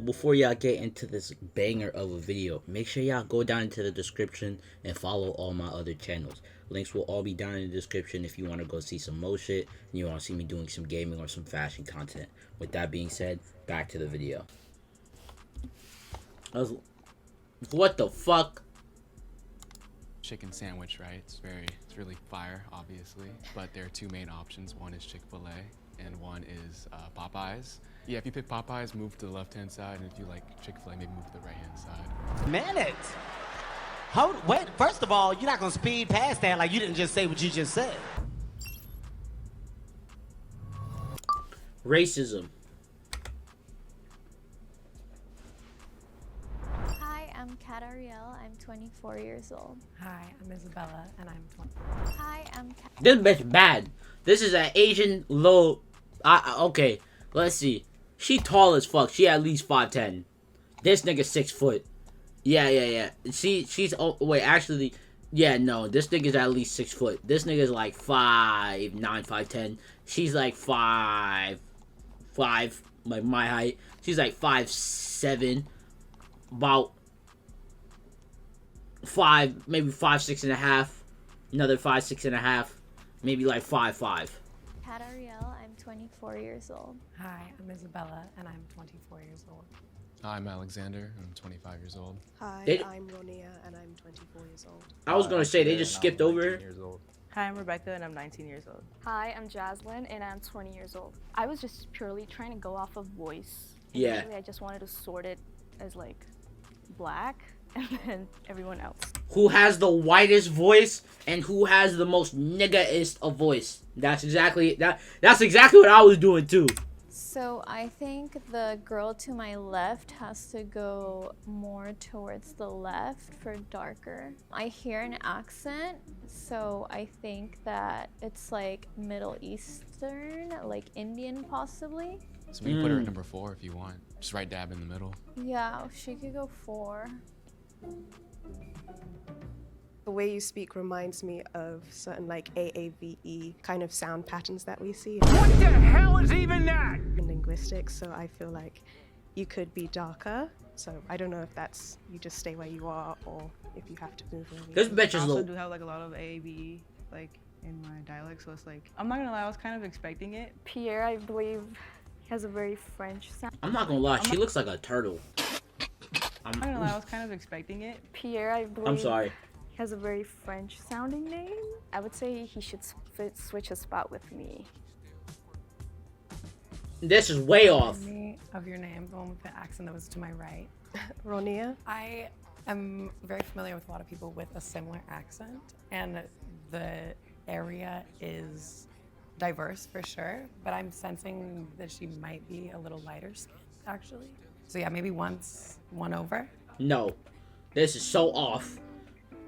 before y'all get into this banger of a video, make sure y'all go down into the description and follow all my other channels. Links will all be down in the description if you want to go see some mo shit and you want to see me doing some gaming or some fashion content. With that being said, back to the video. What the fuck? Chicken sandwich, right? It's really fire, obviously. But there are two main options. One is Chick-fil-A and one is Popeyes. Yeah, if you pick Popeyes, move to the left-hand side, and if you like Chick-fil-A, maybe move to the right-hand side. Minute. Wait, first of all, you're not gonna speed past that like you didn't just say what you just said. Racism. Hi, I'm Kat Ariel. I'm 24 years old. Hi, I'm Isabella, and I'm 20. Hi, I'm Kat. This bitch bad. This is an Asian low. Okay, let's see. She tall as fuck. She at least 5'10". This nigga 6 foot. Yeah. She's oh wait, actually, yeah, no. This nigga's at least 6 foot. This nigga's like 5'9", 5'10". She's like 5'5", like my height. She's like 5'7", about 5, maybe 5'6.5". Another 5'6.5", maybe like 5'5". Kat Ariel. I'm 24 years old. Hi, I'm Isabella, and I'm 24 years old. I'm Alexander, I'm 25 years old. Hi, They- I'm Ronia and I'm 24 years old. I was gonna say they just skipped over. Hi, I'm Rebecca and I'm 19 years old. Hi, I'm Jaslyn and I'm 20 years old. I was just purely trying to go off of voice. Yeah. Initially, I just wanted to sort it as like black and then everyone else. Who has the whitest voice and who has the most nigga-ist of voice. That's exactly what I was doing too. So I think the girl to my left has to go more towards the left for darker. I hear an accent, so I think that it's like Middle Eastern, like Indian possibly. So maybe put her at number 4 if you want. Just right dab in the middle. Yeah, she could go 4. The way you speak reminds me of certain like AAVE kind of sound patterns that we see What the hell is even that? in linguistics, so I feel like you could be darker. So I don't know if that's you just stay where you are or if you have to move really. This bitch I is also low. do have like a lot of AAB like in my dialect, so it's like I'm not gonna lie, I was kind of expecting it. Pierre, I believe, has a very French sound. I'm not gonna lie, she looks like a turtle. I'm not gonna lie, I was kind of expecting it. Pierre, I believe, I'm sorry. has a very French sounding name. I would say he should switch a spot with me. This is way off. Me of your name, the one with the accent that was to my right. Ronia. I am very familiar with a lot of people with a similar accent, and the area is diverse for sure, but I'm sensing that she might be a little lighter skinned, actually. So yeah, maybe one over. No. This is so off.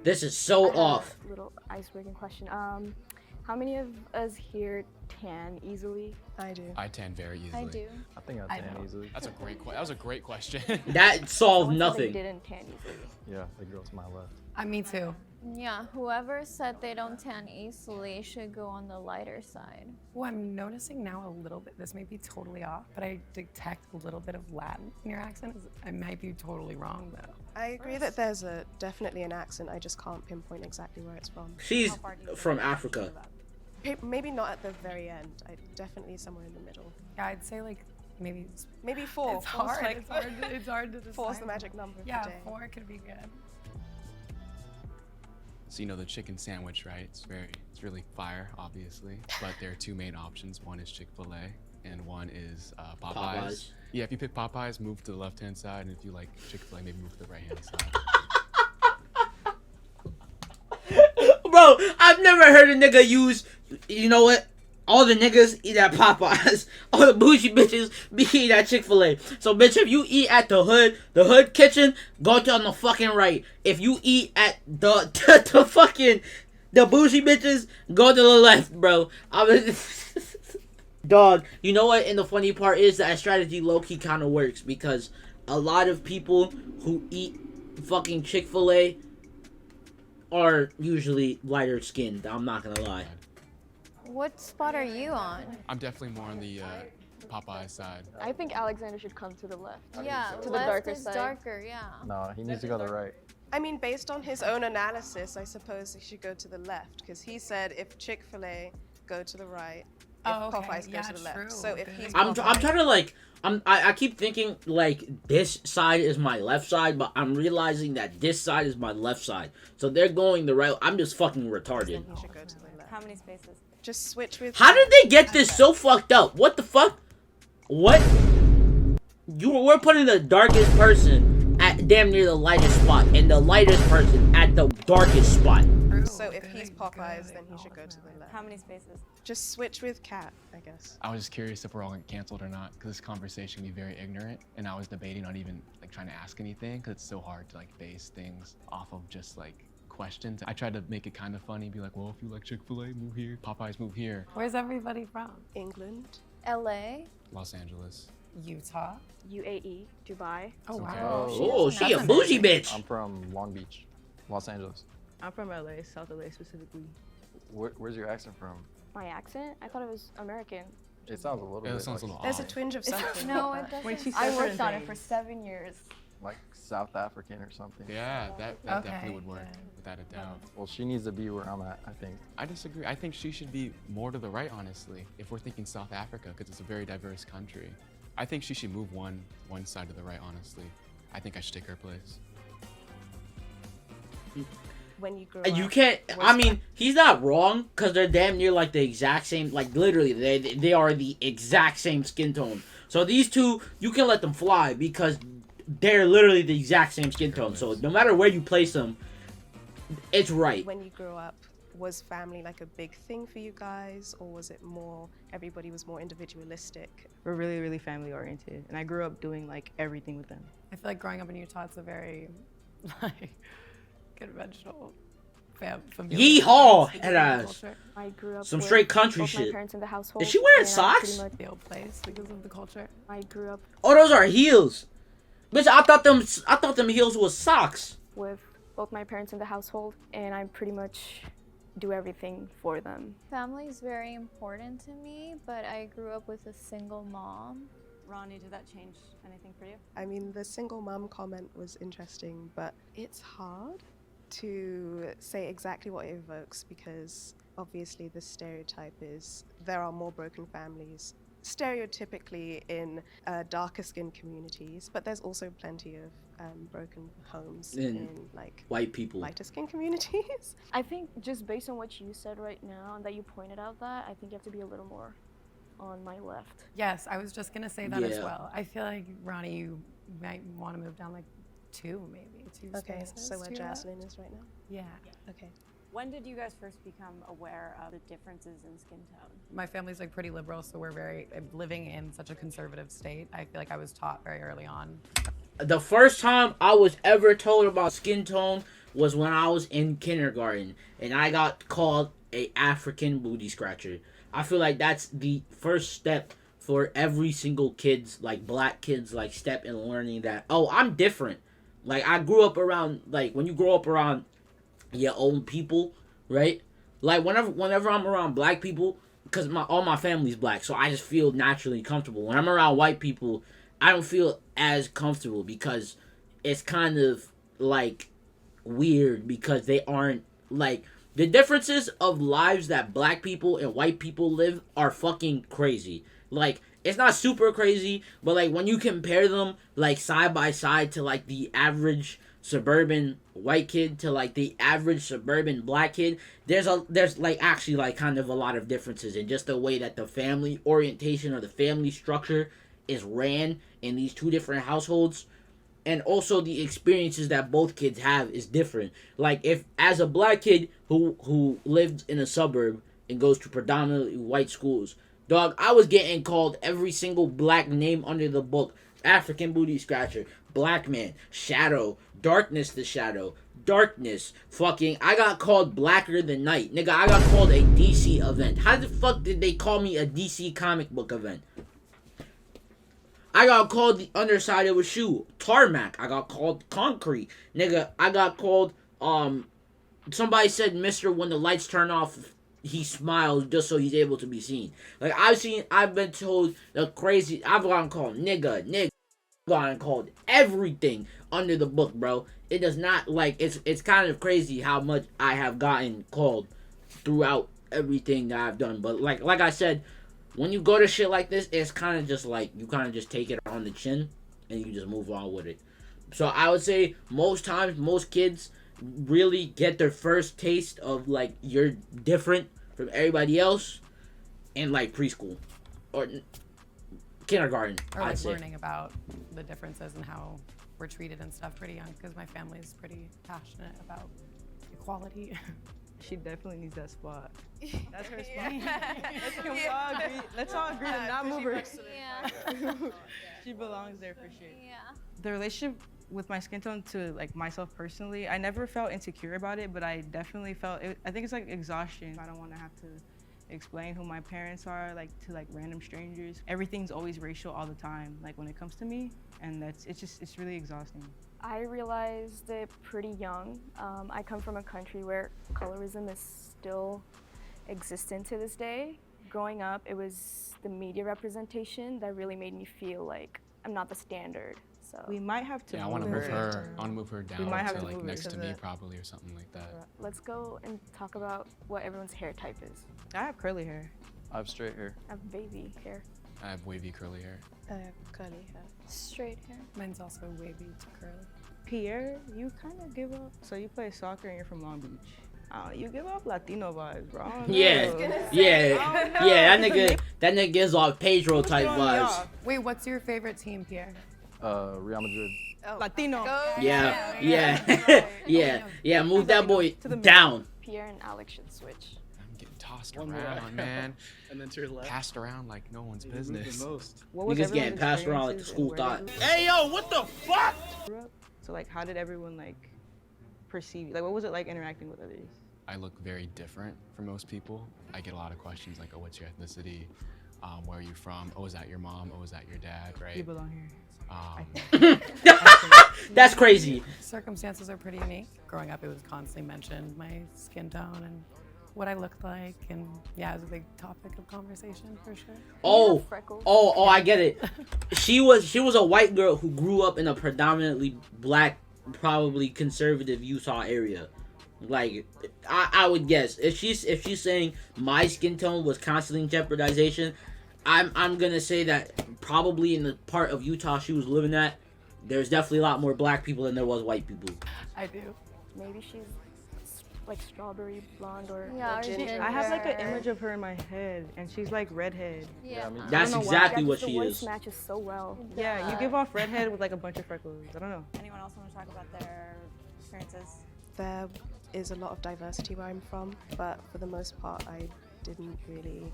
This is so I have off. a little icebreaking question. How many of us here tan easily? I do. I tan very easily. I do. I think I tan easily. That was a great question. That solved Someone said nothing. They didn't tan easily. Yeah, the girl to my left. Me too. Yeah, whoever said they don't tan easily should go on the lighter side. Oh, I'm noticing now a little bit, this may be totally off, but I detect a little bit of Latin in your accent. I might be totally wrong though. I agree that there's definitely an accent. I just can't pinpoint exactly where it's from. She's from Africa. Maybe not at the very end. Definitely somewhere in the middle. Yeah, I'd say like maybe 4. it's hard. Like, It's hard to decide. 4's the magic number Yeah, for day. 4 could be good. So you know the chicken sandwich, right? It's really fire, obviously. But there are two main options. One is Chick-fil-A and one is Popeyes. Popeyes. Yeah, if you pick Popeyes, move to the left-hand side, and if you like Chick-fil-A, maybe move to the right-hand side. Bro, I've never heard a nigga use, you know what? All the niggas eat at Popeyes. All the bougie bitches be eating at Chick-fil-A. So, bitch, if you eat at the hood kitchen, go to on the fucking right. If you eat at the bougie bitches, go to the left, bro. Dog, you know what? And the funny part is that strategy low-key kind of works because a lot of people who eat fucking Chick-fil-A are usually lighter skinned. I'm not gonna lie. What spot are you on? I'm definitely more on the Popeye's side. I think Alexander should come to the left. Yeah, To the left darker is side. darker, yeah. No, he needs to go to the right. I mean, based on his own analysis, I suppose he should go to the left because he said if Chick-fil-A go to the right, if Oh, okay. Popeyes go Yeah, to the true. left. So if Good he's I'm Popeyes- trying to like I keep thinking like this side is my left side, but I'm realizing that this side is my left side. So they're going the right. I'm just fucking retarded. then he should go to the left. How many spaces? Just switch with. How did they get this so fucked up? What the fuck? What? We're putting the darkest person at damn near the lightest spot, and the lightest person at the darkest spot. So if he's Popeyes, then he should go to the left. How many spaces? Just switch with Cat, I guess. I was just curious if we're all getting canceled or not, because this conversation can be very ignorant, and I was debating on even like trying to ask anything, because it's so hard to like base things off of just like questions. I tried to make it kind of funny, be like, well, if you like Chick-fil-A, move here. Popeyes, move here. Where's everybody from? England. LA. Los Angeles. Utah. UAE, Dubai. Oh, Okay. wow. Oh, she a That's bougie amazing. bitch. I'm from Long Beach, Los Angeles. I'm from LA, South LA specifically. Where's your accent from? My accent? I thought it was American. It sounds a little Yeah, bit it sounds a like, little There's a odd. twinge of something. No, it When doesn't. she I said worked certain on it for things. 7 years. like South African or something. Yeah, that Okay, definitely would work, good. without a doubt. Well, she needs to be where I'm at, I think. I disagree. I think she should be more to the right, honestly, if we're thinking South Africa, because it's a very diverse country. I think she should move one side to the right, honestly. I think I should take her place. When you grow And you up. can't. was I mean, he's not wrong because they're damn near like the exact same. Like literally, they are the exact same skin tone. So these two, you can let them fly because they're literally the exact same skin tone. So no matter where you place them, it's right. When you grew up, was family like a big thing for you guys, or was it more everybody was more individualistic? We're really, really family oriented, and I grew up doing like everything with them. I feel like growing up in Utah, it's a very like conventional family. Yeehaw, head ass. I grew up Some with straight country both my shit. parents in the household. Is she wearing and I'm pretty socks? much- Field place because of the culture. I grew up Oh, those are heels. Bitch, I thought them heels was socks. with both my parents in the household, and I pretty much do everything for them. Family is very important to me, but I grew up with a single mom. Ronnie, did that change anything for you? I mean, the single mom comment was interesting, but it's hard to say exactly what it evokes because obviously the stereotype is there are more broken families stereotypically in darker skinned communities, but there's also plenty of broken homes in like White people. lighter skinned communities. I think just based on what you said right now and that you pointed out that, I think you have to be a little more on my left. Yes, I was just gonna say that as Yeah. well. I feel like Ronnie, you might want to move down like two Okay, spaces. so where to that. Jaslyn is right now. Yeah. Okay. When did you guys first become aware of the differences in skin tone? My family's like pretty liberal, so we're very living in such a conservative state. I feel like I was taught very early on. The first time I was ever told about skin tone was when I was in kindergarten and I got called a African booty scratcher. I feel like that's the first step for every single kid's, like black kids, like step in learning that, oh, I'm different. Like I grew up around, like when you grow up around your own people, right? Like whenever I'm around black people, because all my family's black, so I just feel naturally comfortable. When I'm around white people, I don't feel as comfortable because it's kind of like weird because they aren't like the differences of lives that black people and white people live are fucking crazy. Like it's not super crazy, but like when you compare them like side by side to like the average suburban white kid to like the average suburban black kid, there's like actually like kind of a lot of differences in just the way that the family orientation or the family structure is ran in these two different households, and also the experiences that both kids have is different. Like if as a black kid who lived in a suburb and goes to predominantly white schools, dog, I was getting called every single black name under the book. African booty scratcher, black man, shadow, darkness the shadow, darkness, fucking, I got called blacker than night. Nigga, I got called a DC event. How the fuck did they call me a DC comic book event? I got called the underside of a shoe, tarmac. I got called concrete. Nigga, I got called, somebody said Mr. when the lights turn off he smiles just so he's able to be seen. Like I've been told I've gotten called nigga, gotten called everything under the book, bro. It does not like it's kind of crazy how much I have gotten called throughout everything that I've done. But like I said, when you go to shit like this, it's kind of just like you kind of just take it on the chin and you just move on with it. So I would say most times, most kids really get their first taste of like you're different from everybody else in like preschool or kindergarten. Or I'd like say. learning about the differences and how we're treated and stuff pretty young, because my family is pretty passionate about equality. She definitely needs that spot. That's her spot. Let's all agree to not move her. Yeah. She belongs there for sure. Yeah. The relationship with my skin tone to like myself personally, I never felt insecure about it, but I definitely felt it. I think it's like exhaustion. I don't want to have to explain who my parents are like to like random strangers. Everything's always racial all the time, like when it comes to me, and it's really exhausting. I realized it pretty young. I come from a country where colorism is still existent to this day. Growing up, it was the media representation that really made me feel like I'm not the standard. So We might have to. Yeah, I want to move her. I want to move her down might have to to like move her next to to me the- probably or something like that. let's go and talk about what everyone's hair type is. I have curly hair. I have straight hair. I have baby hair. I have wavy curly hair. I have curly hair. Straight hair. Mine's also wavy to curly. Pierre, you kind of give up. So you play soccer and you're from Long Beach. You give off Latino vibes, bro. I don't know. Yeah. That nigga gives off Pedro type throwing me vibes. off? Wait, what's your favorite team, Pierre? Real Madrid. Latino. Yeah. Move that boy to the middle. down. Pierre and Alex should switch. I'm getting tossed One around, left. man. And then to your left. Passed around like no one's You moved business. the most. What was Niggas everyone's getting passed around like the experiences school and where thought. they Hey yo, what the fuck? grew up? So like, how did everyone like perceive you? Like, what was it like interacting with others? I look very different from most people. I get a lot of questions like, oh, what's your ethnicity? Where are you from? Oh, is that your mom? Oh, is that your dad, You right? belong here. That's crazy. Circumstances are pretty unique. Growing up, it was constantly mentioned, my skin tone and what I looked like, and yeah, it was a big topic of conversation for sure. Oh, freckles. I get it. She was a white girl who grew up in a predominantly black, probably conservative Utah area. Like, I would guess if she's saying my skin tone was constantly in jeopardization, I'm gonna say that probably in the part of Utah she was living at, there's definitely a lot more black people than there was white people. I do. Maybe she's like strawberry blonde or Yeah, or ginger. I have like an Ginger. image of her in my head, and she's like redhead. Yeah. me too. That's know why. exactly Yeah, what the she voice is. matches so well. Yeah, you give off redhead with like a bunch of freckles. I don't know. Anyone else want to talk about their experiences? There is a lot of diversity where I'm from, but for the most part, I didn't really.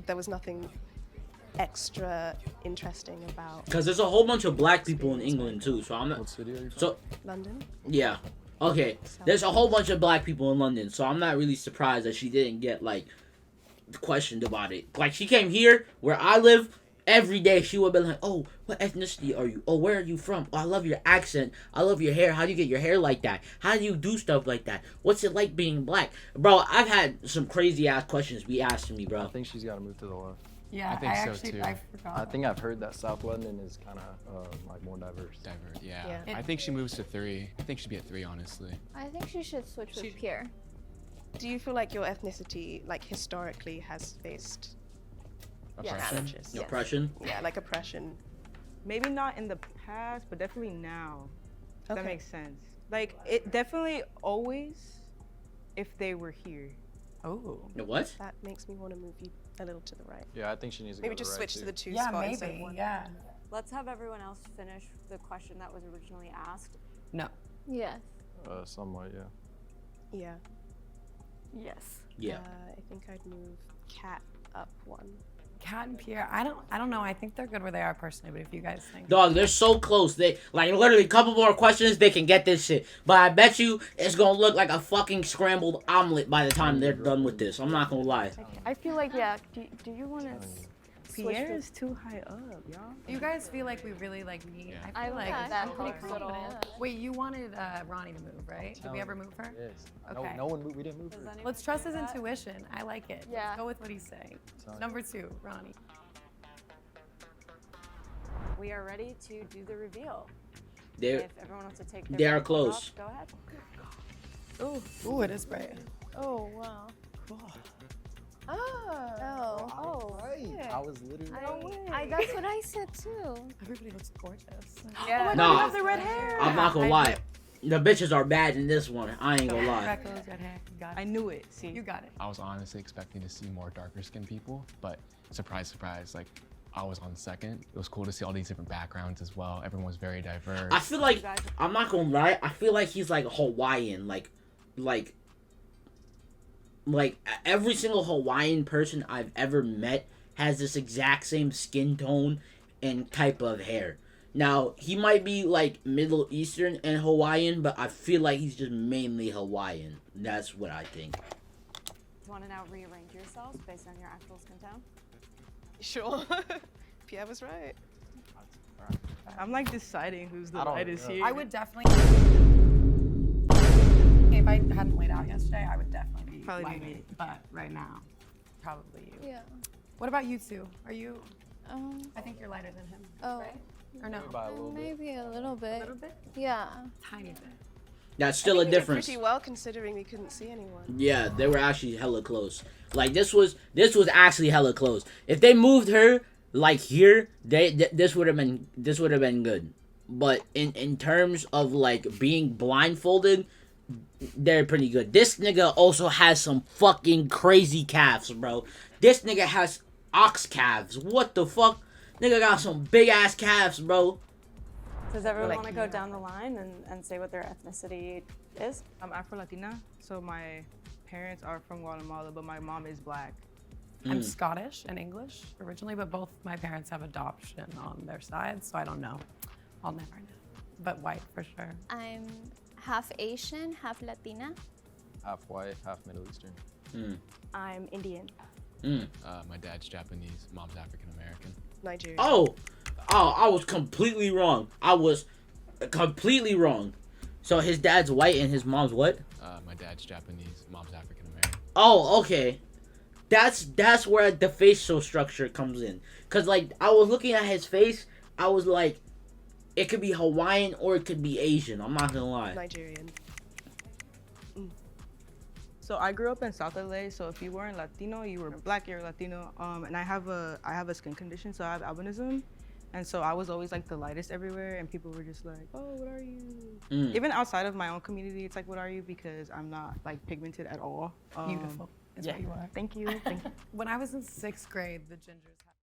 There was nothing extra interesting about Because there's a whole bunch of black people in England too, so I'm not. What city are you from? So London. yeah, okay. There's a whole bunch of black people in London, so I'm not really surprised that she didn't get like questioned about it. Like she came here where I live. Every day she would be like, oh, what ethnicity are you? Oh, where are you from? Oh, I love your accent. I love your hair. How do you get your hair like that? How do you do stuff like that? What's it like being black? Bro, I've had some crazy ass questions be asked to me, I bro. think she's got to move to the left. Yeah, I think so, actually, too. I forgot. I think I've heard that South London is kind of like more diverse. Divert, yeah. Yeah. I think she moves to 3. I think she'd be at 3, honestly. I think she should switch with Pierre. Do you feel like your ethnicity, like historically, has faced challenges? Yes. Oppression? Yeah, like oppression. Maybe not in the past, but definitely now. If Okay. that makes sense. Like, it definitely always if they were here. Oh. The what? That makes me want to move you a little to the right. Yeah, I think she needs to Maybe go to just the switch right to the too. two Yeah, spots instead of maybe. one. Yeah. Let's have everyone else finish the question that was originally asked. No. Yes. Somewhat, yeah. Yeah. Yes. Yeah. I think I'd move Cat up one. Kat and Pierre, I don't know. I think they're good where they are personally, but if you guys think. Dog, they're so close. They like literally a couple more questions, they can get this shit. But I bet you it's gonna look like a fucking scrambled omelet by the time they're done with this. I'm not gonna lie. I feel like, yeah, do you want to Pierre is too high up, y'all. You guys feel like we really like meet? Yeah. I feel like that pretty color. confident. Wait, you wanted Ronnie to move, right? Did we ever move her? Yes. Okay. No one moved. We didn't move her. Let's trust his intuition. I like it. Yeah. Let's go with what he's saying. Number 2, Ronnie. We are ready to do the reveal. They're If everyone wants to take their they are blindfold close. off, go ahead. Ooh, it is bright. Oh, wow. Oh. Right. I was literally. That's what I said too. Everybody looks gorgeous. Yeah. Oh my Nah. God, you have the red hair. I'm not gonna lie. The bitches are bad in this one. I ain't gonna lie. Freckles, red hair. You got it. I knew it. See, You got it. I was honestly expecting to see more darker skinned people, but surprise, surprise, like I was on second. It was cool to see all these different backgrounds as well. Everyone was very diverse. I feel like I'm not gonna lie. I feel like he's like Hawaiian, like every single Hawaiian person I've ever met has this exact same skin tone and type of hair. Now he might be like Middle Eastern and Hawaiian, but I feel like he's just mainly Hawaiian. That's what I think. Do you want to now rearrange yourselves based on your actual skin tone? Sure. Pierre was right. I'm like deciding who's the lightest here. I would definitely. If I hadn't laid out yesterday, I would definitely be Probably lighter. me. But right now, probably you. Yeah. What about you two? Are you? I think you're lighter than him. Oh. Right? Or no? By a little bit. Maybe a little A bit. little bit? Yeah. Tiny bit. That's still a I think we did difference. pretty well considering we couldn't see anyone. Yeah, they were actually hella close. Like this was actually hella close. If they moved her like here, this would have been good. But in terms of like being blindfolded, they're pretty good. This nigga also has some fucking crazy calves, bro. This nigga has ox calves. What the fuck? Nigga got some big ass calves, bro. Does everyone want to go down the line and say what their ethnicity is? I'm Afro-Latina, so my parents are from Guatemala, but my mom is black. I'm Scottish and English originally, but both my parents have adoption on their side, so I don't know. I'll never know. But white for sure. I'm half Asian, half Latina. Half white, half Middle Eastern. I'm Indian. My dad's Japanese, mom's African American. Nigerian. Oh, I was completely wrong. So his dad's white and his mom's what? My dad's Japanese, mom's African American. Oh, okay. That's where the facial structure comes in. Cause like I was looking at his face, I was like, it could be Hawaiian or it could be Asian. I'm not gonna lie. Nigerian. So I grew up in South LA, so if you weren't Latino, you were black, you're Latino. And I have a skin condition, so I have albinism. And so I was always like the lightest everywhere, and people were just like, oh, what are you? Even outside of my own community, it's like, what are you? Because I'm not like pigmented at all. Beautiful is what you are. Thank you. Thank you. When I was in 6th grade, the gingers had